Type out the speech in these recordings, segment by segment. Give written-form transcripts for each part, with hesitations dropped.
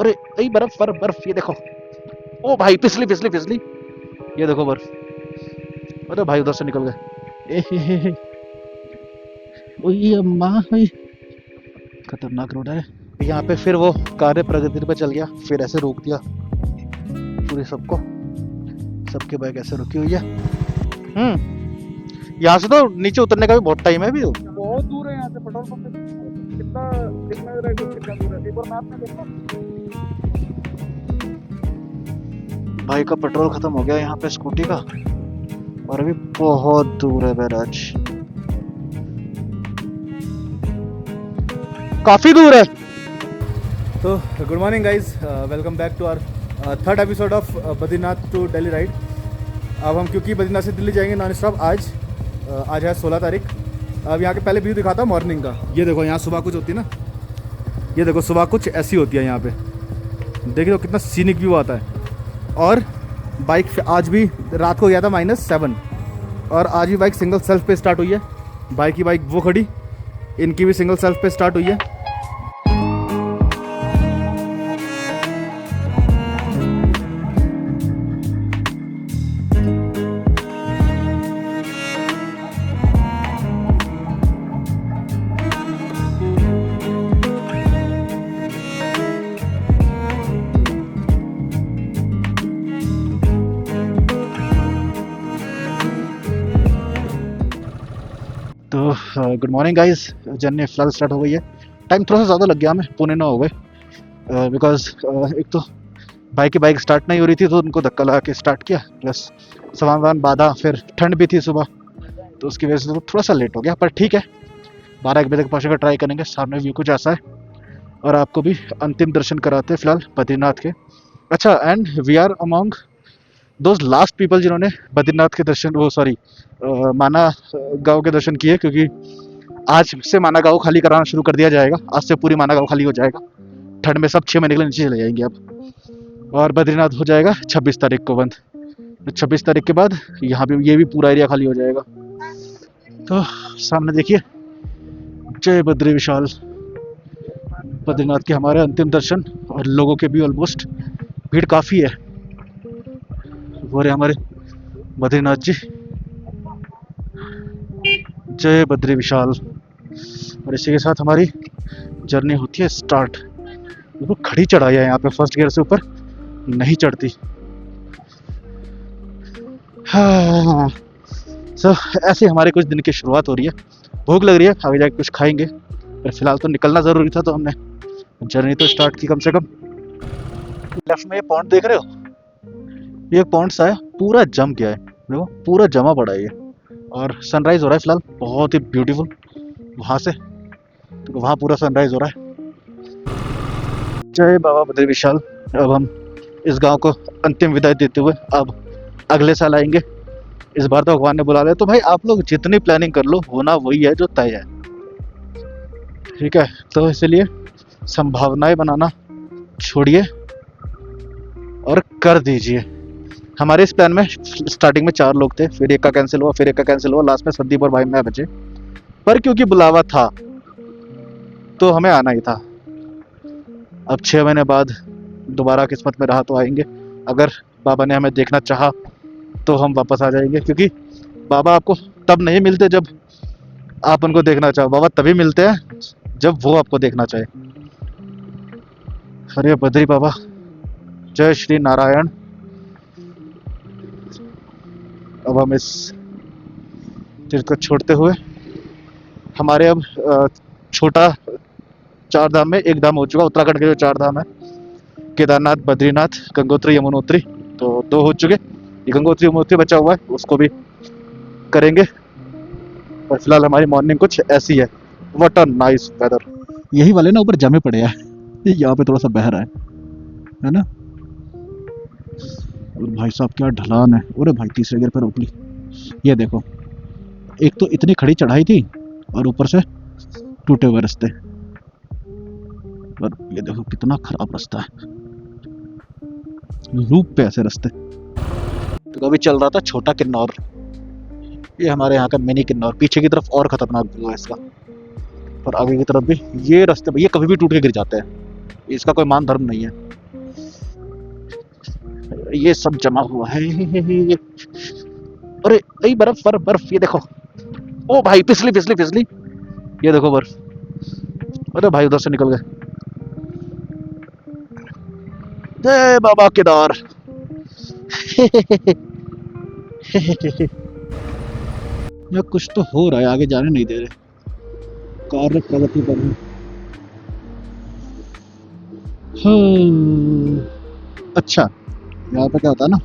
अरे अरे बर्फ बर्फ बर्फ, ये देखो। ओ भाई फिसली फिसली फिसली, ये देखो बर्फ। अरे भाई उधर से निकल गए। ए हे। ओए अम्मा ओए, खतरनाक रोड है। यहाँ पे फिर वो कार्य प्रगति पे चल गया, फिर ऐसे रोक दिया पूरे सबको। सबके बाइक ऐसे रुकी हुई है। यहाँ से तो नीचे उतरने का भी बहुत टाइम है अभी तो। बहुत दूर है यहाँ से पेट्रोल पंप से। कितना दिखना रहा है कुछ, कितना दूर है एक बार मैप में देखो। भाई का पेट्रोल खत्म हो गया यहाँ पे स्कूटी का, और अभी बहुत दूर है बैराज, काफी दूर है। तो good morning guys, welcome back to our third episode of Badrinath to Delhi ride. अब हम क्योंकि बद्रीनाथ से दिल्ली जाएंगे नॉन स्टॉप आज है 16 तारीख। अब यहाँ के पहले व्यू दिखाता हूँ मॉर्निंग का। ये देखो यहाँ सुबह कुछ होती है ना, ये देखो सुबह कुछ ऐसी होती है यहाँ पे, देखिए तो कितना सीनिक व्यू आता है। और बाइक आज भी रात को गया था -7, और आज भी बाइक सिंगल सेल्फ पे स्टार्ट हुई है। बाइक की बाइक वो खड़ी, इनकी भी सिंगल सेल्फ पे स्टार्ट हुई है। तो गुड मॉर्निंग गाइस, जर्नी फिलहाल स्टार्ट हो गई है। टाइम थोड़ा सा ज़्यादा लग गया हमें, पौने 9 हो गए, बिकॉज एक तो बाइक स्टार्ट नहीं हो रही थी तो उनको धक्का लगा के स्टार्ट किया, प्लस सामान बांधा, फिर ठंड भी थी सुबह तो उसकी वजह से तो थोड़ा सा लेट हो गया। पर ठीक है, 12-1 बजे तक पहुँचने का ट्राई करेंगे। सामने व्यू कुछ ऐसा है, और आपको भी अंतिम दर्शन कराते हैं फिलहाल बद्रीनाथ के। अच्छा, and we are among those last people जिन्होंने बद्रीनाथ के दर्शन, वो सॉरी माना गांव के दर्शन किए, क्योंकि आज से माना गांव खाली कराना शुरू कर दिया जाएगा। आज से पूरी माना गांव खाली हो जाएगा, ठंड में सब 6 महीने के लिए नीचे चले जाएंगे अब, और बद्रीनाथ हो जाएगा 26 तारीख को बंद। तो 26 तारीख के बाद यहाँ भी ये भी पूरा एरिया खाली हो जाएगा। तो सामने देखिए, जय बद्री विशाल, बद्रीनाथ के हमारे अंतिम दर्शन, और लोगों के भी ऑलमोस्ट भीड़ काफ़ी है। वो रहे हमारे बद्रीनाथ जी, जय बद्री विशाल। और इसी के साथ हमारी जर्नी होती है स्टार्ट। वो खड़ी चढ़ाई है यहाँ पे, फर्स्ट गियर से ऊपर नहीं चढ़ती। हाँ, सो ऐसे हमारे कुछ दिन की शुरुआत हो रही है। भूख लग रही है, आगे जाके कुछ खाएंगे, पर फिलहाल तो निकलना ज़रूरी था, तो हमने जर्नी तो स्टार्ट की कम से कम। लेफ्ट में ये पॉइंट देख रहे हो, ये पॉइंट सा है, पूरा जम गया है, देखो पूरा जमा पड़ा है ये, और सनराइज हो रहा है फिलहाल, बहुत ही ब्यूटीफुल वहाँ से, तो वहाँ पूरा सनराइज हो रहा है। जय बाबा बद्री विशाल। अब हम इस गांव को अंतिम विदाई देते हुए अब अगले साल आएंगे। इस बार तो भगवान ने बुला लिया, तो भाई आप लोग जितनी प्लानिंग कर लो, होना वही है जो तय है, ठीक है। तो इसलिए संभावनाएं बनाना छोड़िए और कर दीजिए। हमारे इस प्लान में स्टार्टिंग में 4 लोग थे, फिर एक का कैंसिल हुआ, फिर एक का कैंसिल हुआ, लास्ट में संदीप और भाई मैं बचे। पर क्योंकि बुलावा था तो हमें आना ही था। अब 6 महीने बाद दोबारा किस्मत में रहा तो आएंगे, अगर बाबा ने हमें देखना चाहा तो हम वापस आ जाएंगे, क्योंकि बाबा आपको तब नहीं मिलते जब आप उनको देखना चाहो, बाबा तभी मिलते हैं जब वो आपको देखना चाहे। हरे बद्री बाबा, जय श्री नारायण। अब हम इस चीज को छोड़ते हुए हमारे अब छोटा 4 धाम में एक धाम हो चुका, उत्तराखंड के जो 4 धाम है, केदारनाथ, बद्रीनाथ, गंगोत्री, यमुनोत्री, तो 2 हो चुके। ये गंगोत्री यमुनोत्री बचा हुआ है, उसको भी करेंगे। और फिलहाल हमारी मॉर्निंग कुछ ऐसी है। What a nice weather. यही वाले ना ऊपर जमे पड़े हैं, यहाँ पे थोड़ा सा बह रहा है ना। और भाई साहब क्या ढलान है, अरे भाई तीसरे गियर पर रोक ली। ये देखो, एक तो इतनी खड़ी चढ़ाई थी और ऊपर से टूटे हुए रास्ते, और ये देखो कितना खराब रास्ता है, लूप पे ऐसे रास्ते। तो अभी चल रहा था छोटा किन्नौर, ये हमारे यहाँ का मिनी किन्नौर। पीछे की तरफ और खतरनाक व्यू है इसका, और आगे की तरफ भी ये रास्ते, ये कभी भी टूट के गिर जाते हैं। इसका कोई मान धर्म नहीं है। ये सब जमा हुआ है। अरे ये बर्फ बर्फ बर्फ, ये देखो। ओ भाई फिसली फिसली फिसली, ये देखो बर्फ। अरे भाई उधर से निकल गए। जय बाबा केदार। या कुछ तो हो रहा है, आगे जाने नहीं दे रहे। कार्य प्रगति पर है। अच्छा, यहाँ पे क्या होता है ना,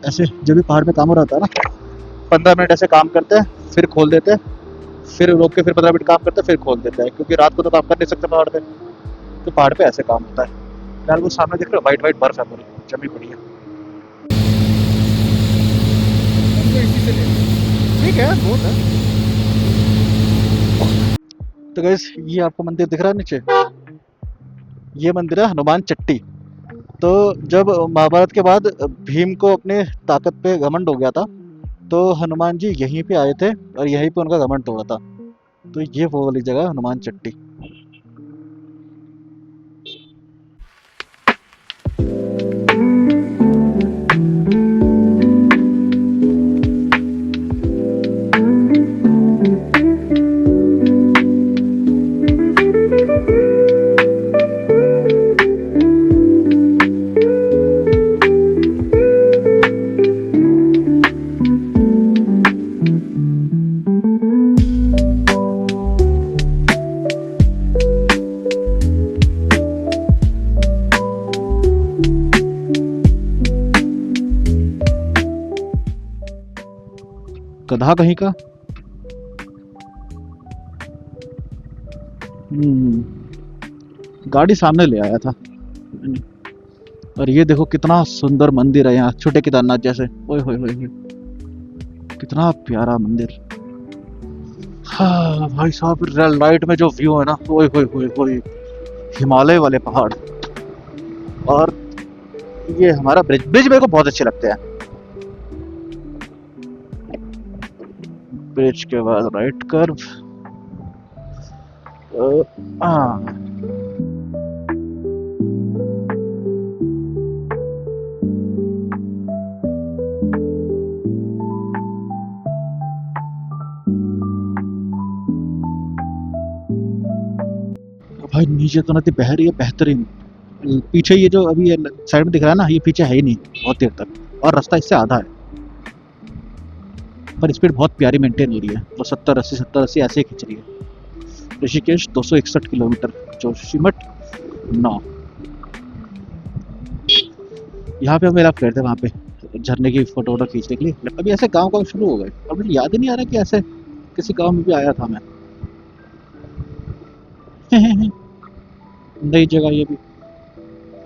ऐसे जब भी पहाड़ पे काम हो रहा होता है ना, 15 मिनट ऐसे काम करते हैं, फिर खोल देते हैं, फिर रोक के फिर 15 मिनट काम करते हैं, फिर खोल देते हैं, क्योंकि रात को तो काम कर नहीं सकते पहाड़ पे। तो पहाड़ पे ऐसे काम होता है। यार वो सामने देख रहे हो, वाइट वाइट बर्फ है पूरी जमी पड़ी है। ठीक है, बहुत है। तो गाइस ये आपको मंदिर दिख रहा है नीचे, ये मंदिर है हनुमान चट्टी। तो जब महाभारत के बाद भीम को अपने ताकत पे घमंड हो गया था, तो हनुमान जी यहीं पे आए थे और यहीं पे उनका घमंड तोड़ा था। तो ये वो वाली जगह है, हनुमान चट्टी। गधा कहीं का। गाड़ी सामने ले आया था। और ये देखो कितना सुंदर मंदिर है यहाँ, छोटे केदारनाथ जैसे। ओए होए होए होए, कितना प्यारा मंदिर। हाँ भाई साहब, राइट में जो व्यू है ना, ओए होए होए होए, हिमालय वाले पहाड़। और ये हमारा ब्रिज ब्रिज मेरे को बहुत अच्छे लगते हैं। ब्रिज के बाद राइट कर्व। भाई नीचे तो नदी बह रही है बेहतरीन। पीछे ये जो अभी साइड में दिख रहा है ना, ये पीछे है ही नहीं बहुत देर तक, और रास्ता इससे आधा है। पर स्पीड बहुत प्यारी मेंटेन हो रही है, तो 70 80 ऐसे ही खींच रही है। ऋषिकेश 261 किलोमीटर, जोशीमठ 9। यहाँ पे हम मेरा फ्रेंड थे, वहाँ पे झरने की फोटो वोटो खींचने के लिए। अभी ऐसे गाँव गाँव शुरू हो गए, और मुझे याद ही नहीं आ रहा कि ऐसे किसी गाँव में भी आया था मैं। नई जगह ये भी,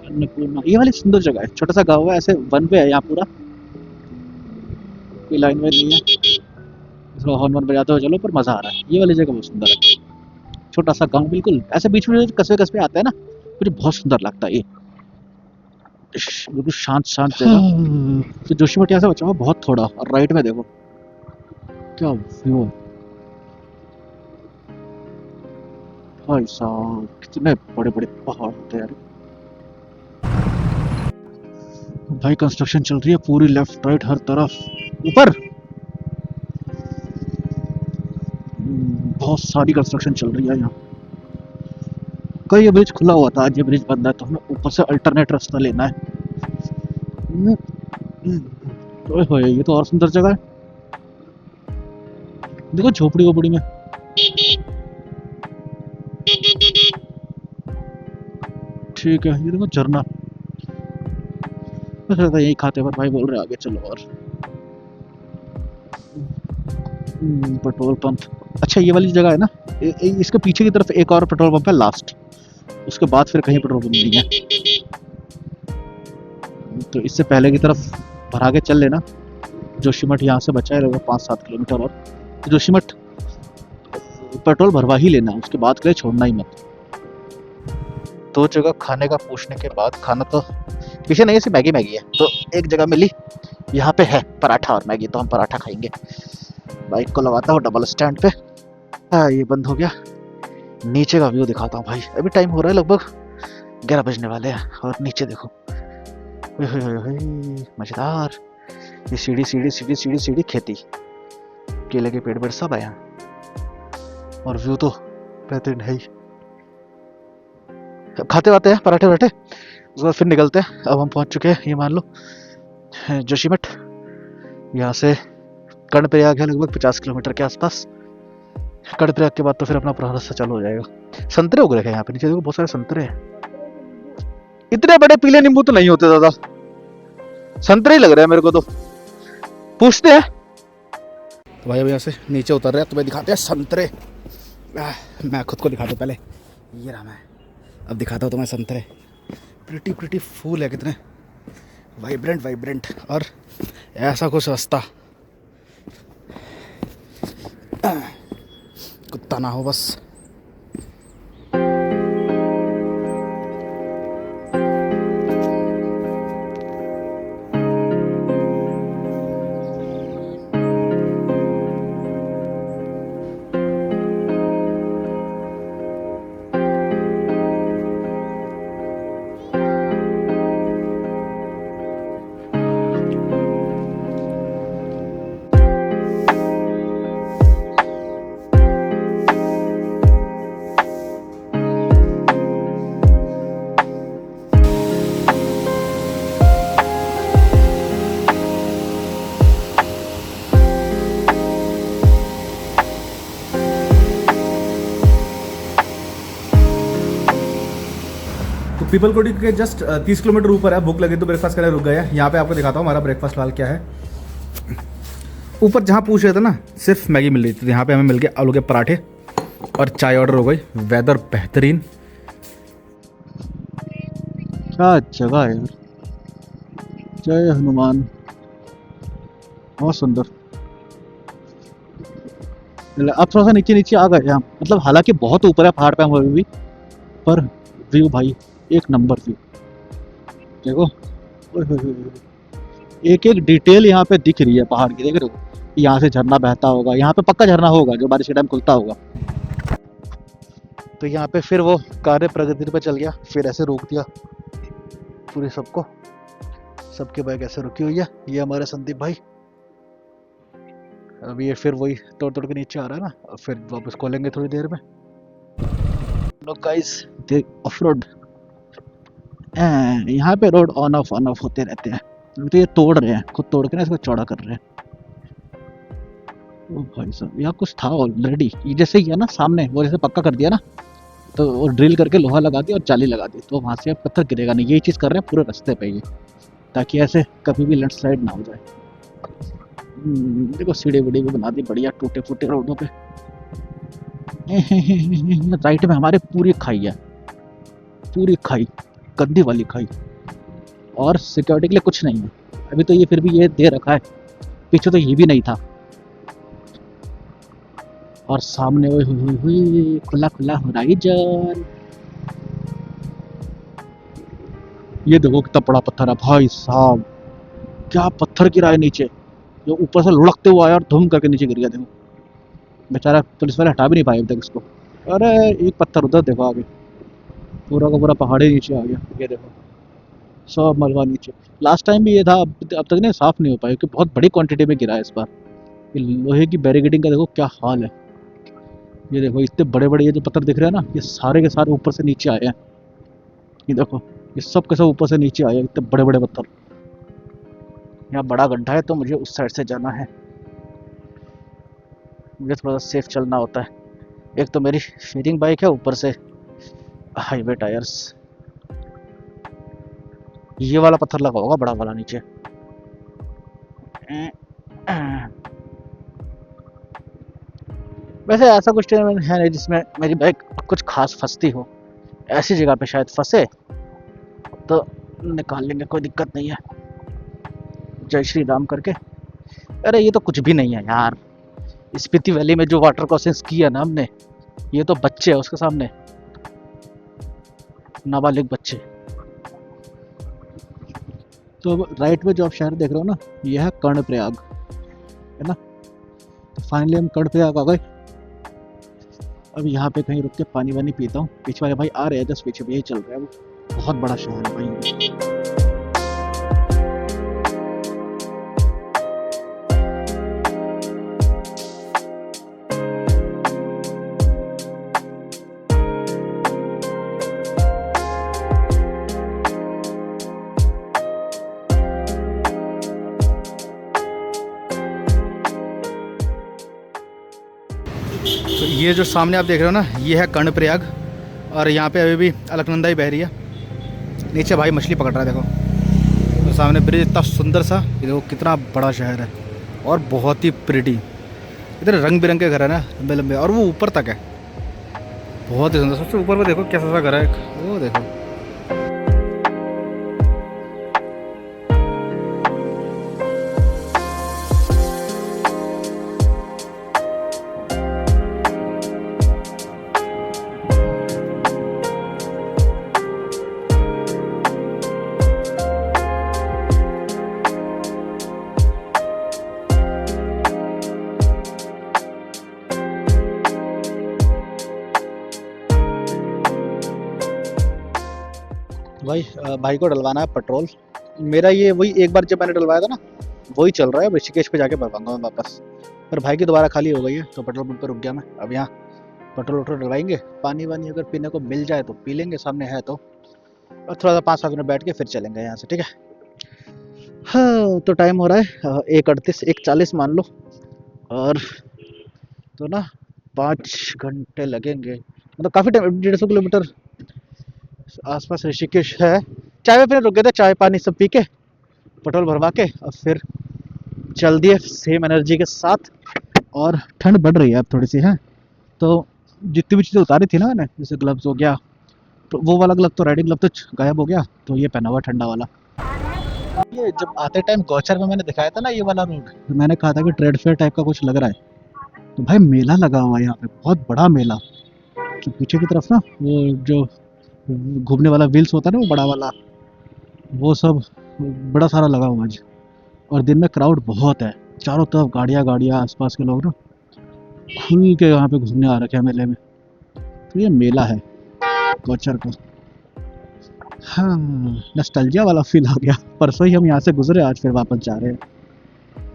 अन्नपूर्णा। ये वाली सुंदर जगह है, छोटा सा गाँव है, ऐसे वन वे है यहाँ पूरा, कोई लाइन में नहीं है। इसको हॉर्न वन बजाते हुए चलो, पर मजा आ रहा है। ये वाली जगह बहुत सुंदर है, छोटा सा गांव बिल्कुल ऐसे बीच में कस्बे कस्बे आते हैं ना, मुझे बहुत सुंदर लगता है ये। बिल्कुल शांत शांत जगह। तो जोशीमठ यहाँ से बचा हुआ बहुत थोड़ा, और राइट में देखो क्या व्यू है भाई साहब, कितने बड़े बड़े पहाड़ होते हैं यार। भाई कंस्ट्रक्शन चल रही है पूरी, लेफ्ट राइट हर तरफ। ऊपर बहुत सारी कंस्ट्रक्शन चल रही है यहाँ। कल ये ब्रिज खुला हुआ था, आज ये ब्रिज बंद है, तो हमें ऊपर से अल्टरनेट रास्ता लेना है। ओए होए, ये तो और सुंदर जगह है। देखो झोपड़ी वोपड़ी में। ठीक है, ये देखो झरना। यही खाते पर भाई बोल रहे आगे चलो। और पेट्रोल पंप। अच्छा ये वाली जगह है ना, इसके पीछे की तरफ एक और पेट्रोल पंप है लास्ट, उसके बाद फिर कहीं पेट्रोल पंप नहीं है। तो इससे पहले की तरफ भरा के चल लेना। जोशीमठ यहाँ से बचा है लगभग 5-7 किलोमीटर और। तो जोशीमठ पेट्रोल भरवा ही लेना, उसके बाद के लिए छोड़ना ही मत। 2 जगह खाने का पूछने के बाद, खाना तो पीछे नहीं है, सिर्फ मैगी मैगी है। तो एक जगह मिली, यहाँ पे है पराठा और मैगी, तो हम पराठा खाएंगे। बाइक को लगाता हूँ डबल स्टैंड पे। ये बंद हो गया। नीचे का व्यू दिखाता हूँ भाई। अभी टाइम हो रहा है लगभग 11 बजने वाले हैं और नीचे देखो, ओए होए होए होए, मजेदार। ये सीढ़ी सीढ़ी सीढ़ी सीढ़ी सीढ़ी, खेती, केले के पेड़ सब है यहाँ, और व्यू तो बेहतरीन है ही। अब खाते वाते हैं पराठे वराठे, उसके बाद फिर निकलते हैं। अब हम पहुंच चुके हैं, ये मान लो जोशीमठ। यहाँ से कर्णप्रयाग है लगभग 50 किलोमीटर के आसपास। कर्णप्रयाग के बाद तो फिर अपना पूरा रास्ता चालू हो जाएगा। संतरे उग रखे हैं यहाँ पे, नीचे देखो बहुत सारे संतरे हैं। इतने बड़े पीले नींबू तो नहीं होते दादा, संतरे ही लग रहे हैं मेरे को तो। पूछते हैं तो भाई, अब यहाँ से नीचे उतर रहे हैं, तुम्हें दिखाते हैं संतरे। मैं खुद को दिखा दूं पहले, ये रहा मैं। अब दिखाता हूँ तुम्हें संतरे। प्रिटी प्रिटी फूल है कितने, वाइब्रेंट वाइब्रेंट, और ऐसा कुछ रास्ता, कुत्ता ना हो बस। पीपल कोटी के जस्ट 30 किलोमीटर ऊपर है। भूख लगी तो ब्रेकफास्ट करने रुक गए। यहाँ पे आपको दिखाता हूँ हमारा ब्रेकफास्ट वाल क्या है। ऊपर जहाँ पूछ रहे थे ना, सिर्फ मैगी मिल रही थी, यहाँ पे हमें मिल गए आलू के पराठे और चाय ऑर्डर हो गई। वेदर बेहतरीन, क्या जगह है यार, जय हनुमान, बहुत सुंदर। अब थोड़ा सा नीचे नीचे आ गए हम, मतलब हालांकि बहुत ऊपर है पहाड़ पे हम अभी भी, पर व्यू भाई एक नंबर व्यू। देखो ओए होए होए, एक एक डिटेल यहाँ पे दिख रही है पहाड़ की, देख रहे हो। यहाँ से झरना बहता होगा, यहाँ पे पक्का झरना होगा जो बारिश के टाइम खुलता होगा। तो यहाँ पे फिर वो कार्य प्रगति पे चल गया, फिर ऐसे रोक दिया पूरे सबको, सबके बाइक ऐसे रुकी हुई है। ये हमारे संदीप भाई, अब ये फिर वही तोड़ तोड़ के नीचे आ रहा है ना, और फिर वापस खोलेंगे थोड़ी देर में। लोग गाइस ऑफ रोड, यहाँ पे रोड ऑन ऑफ होते रहते हैं, तो ये तोड़ रहे हैं, खुद तोड़ के ना इसको चौड़ा कर रहे हैं। ओ भाई साहब, यहाँ कुछ था ऑलरेडी, ये जैसे ही है ना सामने, वो जैसे पक्का कर दिया ना, तो वो ड्रिल करके लोहा लगा दिया और जाली लगा दी, तो वहाँ से अब पत्थर गिरेगा नहीं। यही चीज़ कर रहे हैं पूरे रास्ते पे ये, ताकि ऐसे कभी भी लैंडस्लाइड ना हो जाए। देखो सीढ़ी वीढ़ी भी बना दी बढ़िया, टूटे फूटे रोडों पे। राइट में हमारे पूरी खाई है, पूरी खाई, गंदी वाली खाई, और सिक्योरिटी के लिए कुछ नहीं है अभी तो। ये फिर भी ये दे रखा है, पीछे तो ये भी नहीं था। और सामने हुई खुला खुला होराइजन। ये देखो कितना बड़ा पत्थर है भाई साहब, क्या पत्थर गिरा है नीचे, जो ऊपर से लुढ़कते हुआ आया और धूम करके नीचे गिर गया। देखो बेचारा पुलिस वाले हटा भी नहीं पाए अभी तक इसको। अरे एक पत्थर उधर देखो आगे, पूरा का पूरा पहाड़ी नीचे आ गया। ये देखो सब मलबा नीचे। लास्ट टाइम भी ये था, अब तक नहीं साफ नहीं हो पाया क्योंकि बहुत बड़ी क्वांटिटी में गिरा है इस बार। ये लोहे की बैरिकेडिंग का देखो क्या हाल है। ये देखो इतने बड़े बड़े ये जो पत्थर दिख रहे हैं ना, ये सारे के सारे ऊपर से नीचे आए हैं। ये देखो ये सब के सब ऊपर से नीचे आए हैं, इतने बड़े बड़े पत्थर। यहाँ बड़ा गड्ढा है तो मुझे उस साइड से जाना है। मुझे थोड़ा सा सेफ चलना होता है, एक तो मेरी शेयरिंग बाइक है, ऊपर से हाईवे टायर्स। ये वाला पत्थर लगा होगा बड़ा वाला नीचे। वैसे ऐसा कुछ है नहीं जिसमें मेरी बाइक कुछ खास फंसती हो, ऐसी जगह पे शायद फंसे तो निकाल लेंगे, कोई दिक्कत नहीं है। जय श्री राम करके। अरे ये तो कुछ भी नहीं है यार, स्पीति वैली में जो वाटर क्रॉसिंग की है ना हमने, ये तो बच्चे हैं उसके सामने, नाबालिग बच्चे। तो राइट में जो आप शहर देख रहे हो ना, ये है कर्णप्रयाग, है ना। तो फाइनली हम कर्णप्रयाग आ गए। अब यहाँ पे कहीं रुक के पानी वानी पीता हूँ। पीछे वाले भाई आ रहे हैं, जस्ट पीछे भी यही चल रहा है, वो बहुत बड़ा शहर है भाई। तो ये जो सामने आप देख रहे हो ना, ये है कर्णप्रयाग, और यहाँ पे अभी भी अलकनंदा ही बह रही है। नीचे भाई मछली पकड़ रहा है, देखो। तो सामने ब्रिज इतना सुंदर सा, ये देखो कितना बड़ा शहर है और बहुत ही प्रिटी। इधर रंग बिरंगे घर है ना, लंबे लंबे, और वो ऊपर तक है, बहुत ही सुंदर। सबसे ऊपर में देखो कैसा सा घर है, वो देखो। भाई को डलवाना है पेट्रोल। मेरा ये वही एक बार जब मैंने डलवाया था ना, वही चल रहा है। ऋषिकेश पे जाके भरवाऊंगा मैं वापस। पर भाई की दोबारा खाली हो गई है, तो पेट्रोल पंप पे रुक गया मैं। अब यहाँ पेट्रोल वट्रोल डलवाएंगे, पानी वानी अगर पीने को मिल जाए तो पी लेंगे, सामने है तो। और थोड़ा सा 5-7 मिनट बैठ के फिर चलेंगे यहाँ से, ठीक है। हाँ, तो टाइम हो रहा है 1:38, 1:40 मान लो। और तो ना 5 घंटे लगेंगे, मतलब काफ़ी टाइम, 150 किलोमीटर आसपास ऋषिकेश है। चाय पे पीने रुक गए थे, चाय पानी सब पी के पेट्रोल भरवा के और फिर चल दिए सेम एनर्जी के साथ। और ठंड बढ़ रही है अब थोड़ी सी है, तो जितनी भी चीज़ें उतारी थी ना मैंने, जैसे ग्लव्स हो गया, तो वो वाला ग्लव तो राइडिंग ग्लव तो गायब हो गया, तो ये पहना हुआ ठंडा वाला। ये जब आते टाइम गौचर में मैंने दिखाया था ना ये वाला रोड, तो मैंने कहा था कि ट्रेड फेयर टाइप का कुछ लग रहा है। तो भाई मेला लगा हुआ है यहाँ पे, बहुत बड़ा मेला। तो पीछे की तरफ ना वो जो घूमने वाला व्हील्स होता है ना, वो बड़ा वाला, वो सब बड़ा सारा लगा हुआ है। और दिन में क्राउड बहुत है, चारों तरफ गाड़ियाँ गाड़ियाँ, आसपास के लोग ना खुल के यहाँ पे घूमने आ रखे हैं मेले में। तो ये मेला है गौचर का। हाँ, नॉस्टैल्जिया वाला फील आ गया। परसों ही हम यहाँ से गुजरे, आज फिर वापस जा रहे हैं।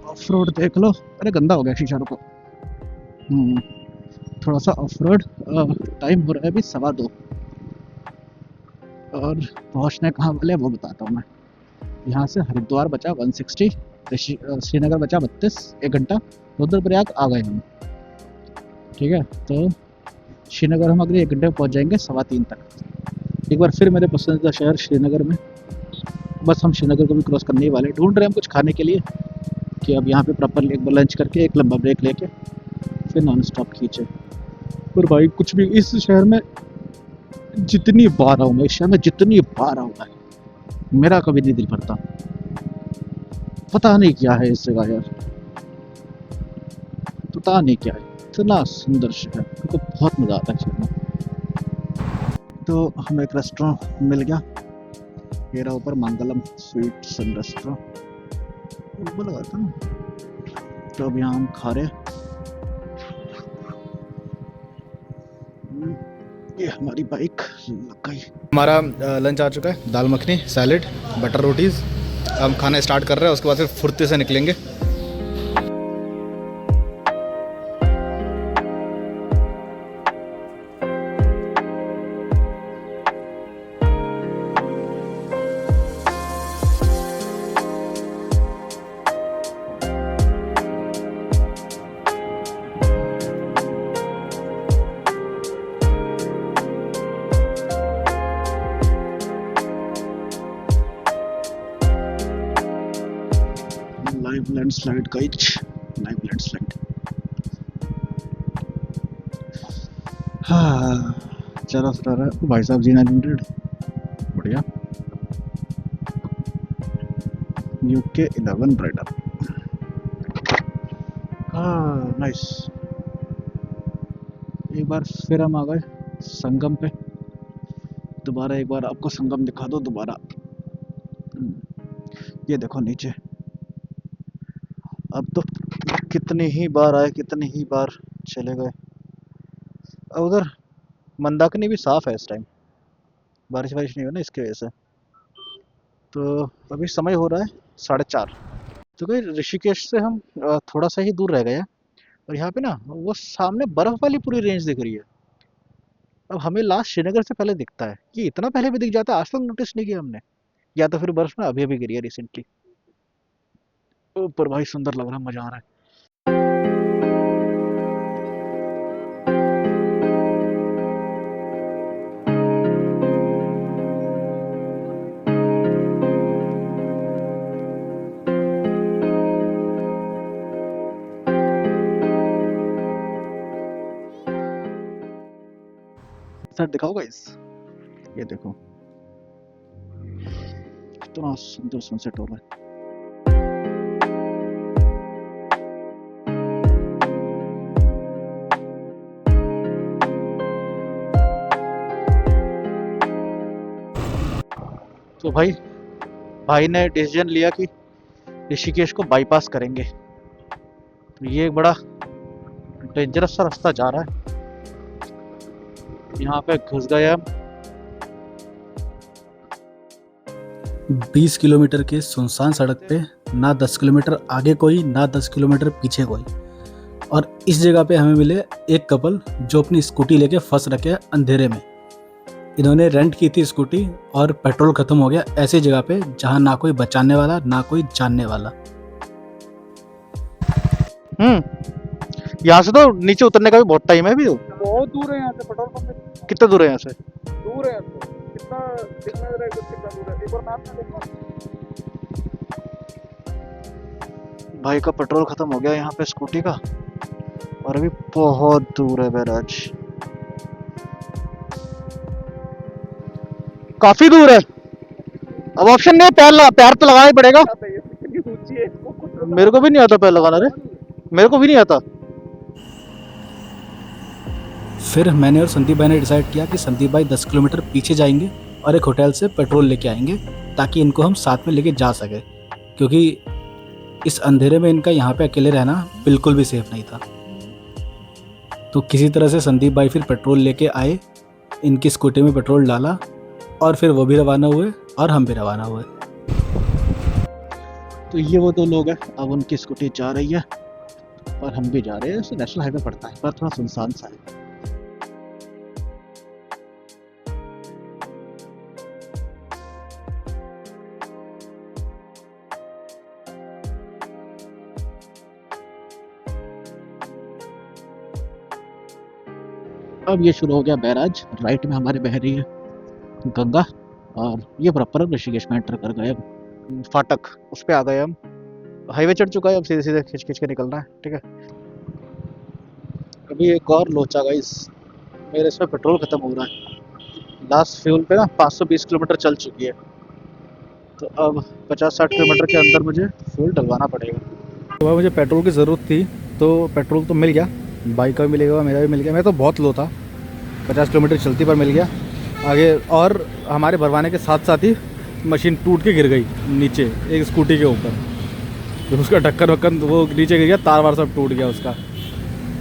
ऑफ रोड देख लो, अरे गंदा हो गया शीशा, रुको। थोड़ा सा ऑफ रोड। टाइम हो रहा है अभी 2:15, और पहुँचने कहाँ वाले वो बताता हूँ मैं। यहाँ से हरिद्वार बचा 160, श्रीनगर बचा 32, 1 घंटा। रुद्रप्रयाग आ गए हम, ठीक है। तो श्रीनगर हम अगले 1 घंटे में पहुँच जाएंगे 3:15 तक। एक बार फिर मेरे पसंदीदा शहर श्रीनगर में। बस हम श्रीनगर को भी क्रॉस करने ही वाले, ढूंढ रहे हैं हम कुछ खाने के लिए, कि अब यहाँ पे प्रॉपरली एक बार लंच करके एक लंबा ब्रेक लेके फिर नॉन स्टॉप खींचे। पर भाई कुछ भी, इस शहर में जितनी बार आऊँ मैं, इस शहर में जितनी बार आऊँ मैं, मेरा कभी नहीं दिल भरता। पता नहीं क्या है इस जगह यार, पता नहीं क्या है, इतना सुंदर शहर, मेरे को बहुत मज़ा आता है शहर में। तो हमें एक रेस्टोरेंट मिल गया, ये रहा ऊपर, मंगलम स्वीट्स एंड रेस्टोरेंट ऊपर लगा था ना। तो अब यहाँ हम खा रहे हैं। ये हमारी बाइक लग गई। हमारा लंच आ चुका है, दाल मखनी, सैलेड, बटर रोटीज़। हम खाना स्टार्ट कर रहे हैं, उसके बाद फिर फुर्ती से निकलेंगे। Live landslide guys, live landslide. हाँ, चला रहा है भाई साहब जी 900, बढ़िया। UK 11 rider. हाँ नाइस। एक बार फिर हम आ गए संगम पे। दोबारा एक बार आपको संगम दिखा दो दोबारा। ये देखो नीचे। अब तो कितनी ही बार आए, कितनी ही बार चले गए। उधर मंदाकिनी भी साफ है इस टाइम। बारिश नहीं हो ना इसकी वजह से। तो अभी समय हो रहा है 4:30। तो भाई ऋषिकेश से हम थोड़ा सा ही दूर रह गए हैं। और यहाँ पे ना वो सामने बर्फ वाली पूरी रेंज दिख रही है। अब हमें लास्ट श्रीनगर से पहले दिखता है, ये इतना पहले भी दिख जाता है, आज तक नोटिस नहीं किया हमने। या तो फिर बर्फ ना अभी अभी गिरी है रिसेंटली। ऊपर भाई सुंदर लग रहा है, मजा आ रहा है। सर दिखाओ गाइस, ये देखो कितना सुंदर सनसेट हो रहा है। तो भाई ने डिसीजन लिया कि ऋषिकेश को बाईपास करेंगे। तो ये एक बड़ा डेंजरस सा रास्ता जा रहा है। यहाँ पे घुस गए हम। 20 किलोमीटर के सुनसान सड़क पे ना 10 किलोमीटर आगे कोई ना 10 किलोमीटर पीछे कोई। और इस जगह पे हमें मिले एक कपल जो अपनी स्कूटी लेके फंस रखे हैं अंधेरे में। इन्होंने रेंट की थी स्कूटी और पेट्रोल खत्म हो गया ऐसी जगह पे जहाँ ना कोई बचाने वाला ना कोई जानने वाला। यहाँ से तो नीचे उतरने का भी बहुत टाइम है अभी। तो बहुत दूर है यहाँ से पेट्रोल पंप। कितना दूर है यहाँ से? दूर है तो कितना दिखना जरा कितना दूर है, एक बार मैप में देखो। भाई का पेट्रोल खत्म हो गया यहाँ पे स्कूटी का, और अभी बहुत दूर है बैराज, काफी दूर है। अब ऑप्शन नहीं है, पैर तो लगाना ही पड़ेगा। मेरे को भी नहीं आता पैर लगाना रे, मेरे को भी नहीं आता। फिर मैंने और संदीप भाई ने डिसाइड किया कि संदीप भाई 10 किलोमीटर पीछे जाएंगे और एक होटल से पेट्रोल लेके आएंगे ताकि इनको हम साथ में लेके जा सके, क्योंकि इस अंधेरे में इनका यहाँ पे अकेले रहना बिल्कुल भी सेफ नहीं था। तो किसी तरह से संदीप भाई फिर पेट्रोल लेके आए, इनकी स्कूटी में पेट्रोल डाला और फिर वो भी रवाना हुए और हम भी रवाना हुए। तो ये वो दो लोग हैं, अब उनकी स्कूटी जा रही है और हम भी जा रहे हैं। नेशनल हाईवे पड़ता है पर थोड़ा सुनसान सा है। अब ये शुरू हो गया बैराज। राइट में हमारे बह रही है गंगा, और ये प्रॉपर ऋषिकेश में एंटर कर गए। अब फाटक उस पे आ गए हम, हाईवे चढ़ चुका है। अब सीधे सीधे खिंच खिंच के निकलना है, ठीक है। अभी एक और लोचा गाइस, मेरे इसमें पेट्रोल खत्म हो रहा है। लास्ट फ्यूल पे ना 520 किलोमीटर चल चुकी है, तो अब 50-60 किलोमीटर के अंदर मुझे फ्यूल डलवाना पड़ेगा। तो भाई मुझे पेट्रोल की ज़रूरत थी, तो पेट्रोल तो मिल गया, बाइक का भी मिलेगा, मेरा भी मिल गया। मैं तो बहुत लो था, 50 किलोमीटर चलती पर मिल गया आगे। और हमारे भरवाने के साथ साथ ही मशीन टूट के गिर गई नीचे एक स्कूटी के ऊपर, तो उसका ढक्कन वक्कन वो नीचे गिर गया, तार वार सब टूट गया उसका।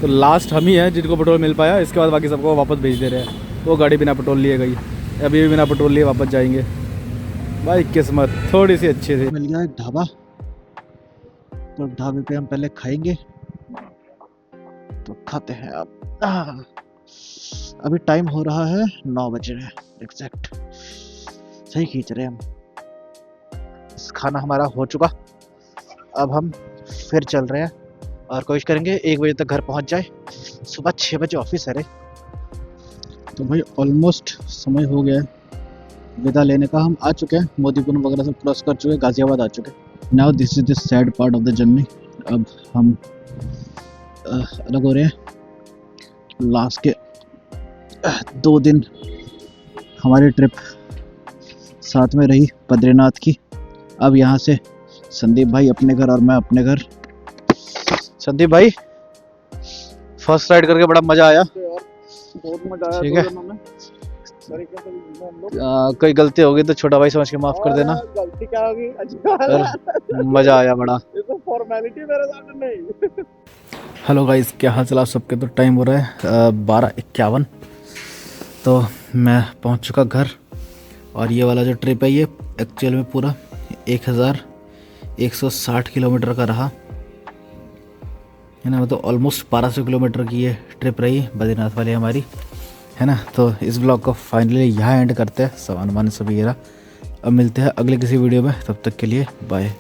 तो लास्ट हम ही हैं जिनको पेट्रोल मिल पाया, इसके बाद बाकी सबको वापस भेज दे रहे हैं। वो गाड़ी बिना पेट्रोल लिए गई, अभी भी बिना पेट्रोल लिए वापस जाएंगे। भाई किस्मत थोड़ी सी अच्छी थी। मिल गया एक ढाबा, तो ढाबे पे हम पहले खाएंगे, तो खाते हैं। अब अभी टाइम हो रहा है 9 बजे एग्जैक्ट, सही खींच रहे हैं हम। खाना हमारा हो चुका, अब हम फिर चल रहे हैं और कोशिश करेंगे 1 बजे तक घर पहुंच जाए। सुबह 6 बजे ऑफिस है रे। तो भाई ऑलमोस्ट समय हो गया है विदा लेने का। हम आ चुके हैं, मोदीपुरम वगैरह सब क्रॉस कर चुके हैं, गाजियाबाद आ चुके हैं। Now this is the sad part of the journey. अब हम अलग हो रहे हैं। लास्ट के 2 दिन हमारी ट्रिप साथ में रही बद्रीनाथ की। अब यहाँ से संदीप भाई अपने घर और मैं अपने घर। संदीप भाई फर्स्ट राइड करके बड़ा मजा आया। बहुत मजा आया। ठीक है, कोई गलती होगी तो छोटा भाई समझ के माफ कर देना। गलती क्या होगी, मजा आया बड़ा। फॉर्मेलिटी मेरे साथ नहीं। हेलो गाइस, क्या हाल चाल आप सबके। तो टाइम हो रहा है 12:51। तो मैं पहुंच चुका घर और ये वाला जो ट्रिप है ये एक्चुअल में पूरा 1160 किलोमीटर का रहा है ना, मतलब ऑलमोस्ट 1200 किलोमीटर की ये ट्रिप रही बद्रीनाथ वाली हमारी, है ना। तो इस ब्लॉग को फाइनली यहाँ एंड करते हैं, सामान वामान सब ये रहा। अब मिलते हैं अगले किसी वीडियो में, तब तक के लिए बाय।